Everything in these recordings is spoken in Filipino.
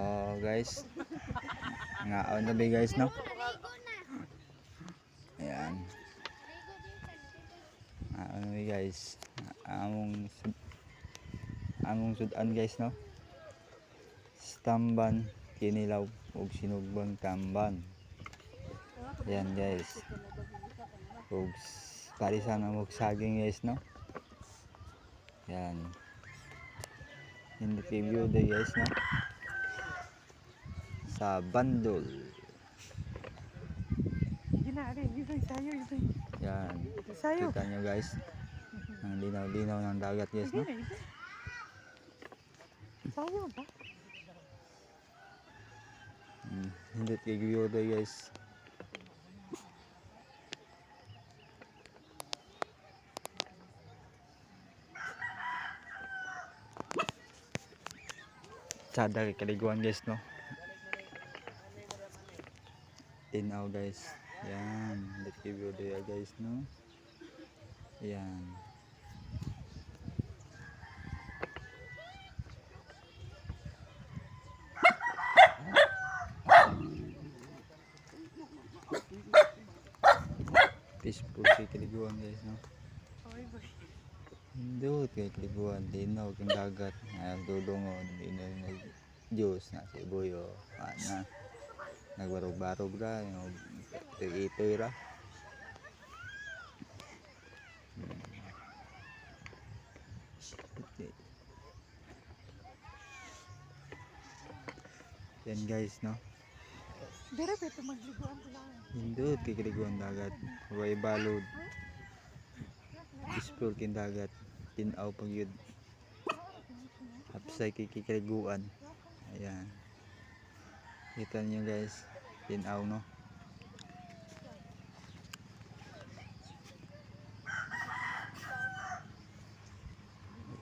Oh guys, ngaon na ba guys no? Ayan. Ngaon na guys. Among sudan guys no. Tamban, kinilaw ug sinugbang tamban. Ayan guys. Ug parisan ang saging guys no. Ayan. Hindi review day guys no. Sa bandol. Yan. Kita nyo guys. Ang linaw-linaw ng dagat guys no. Sayo ba? Hindi review day guys. Sada kay kaliguan guys no. Tinaw guys. Yan, let review day guys no. Yan. Peaceful kay kaliguan guys no. Hindot kay kaliguan, linaw kang dagat. Ayan dudungon, linaw na juice na si Buyo. Ana. Nagbarog-barog ra, itoy ra. Yan guys no. Dere beto magliguan lang. Hindot kay kaliguan dagat. Way balod. Peaceful kin dagat. Tinaw pag yun. Hapsay kay kaliguan. Ayan. Kita nyo guys. Tinaw no.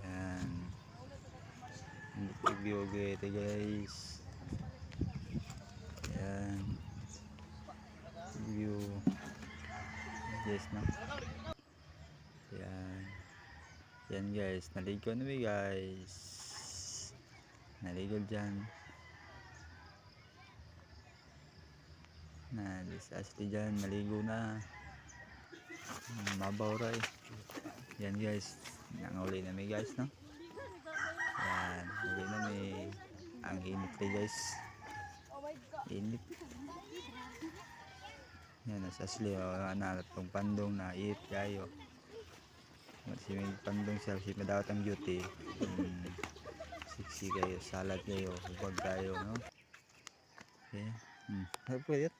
Ayan. Review ito guys. Ayan. Review. Yes no. Ayan. Yan guys. Naligo na guys. Naligo dyan. Asli dyan. Naligo na. Mabaw ray. Yan guys. Nanguli na may guys no. Yan. Uli na may. Ang init ray guys. Init. Yan. Asli. Nalat pang pandong na it kayo. Si may pandong siya. Si madawat ang beauty. Siksi kayo. Salad kayo. Hubag kayo no. Okay. Pwede.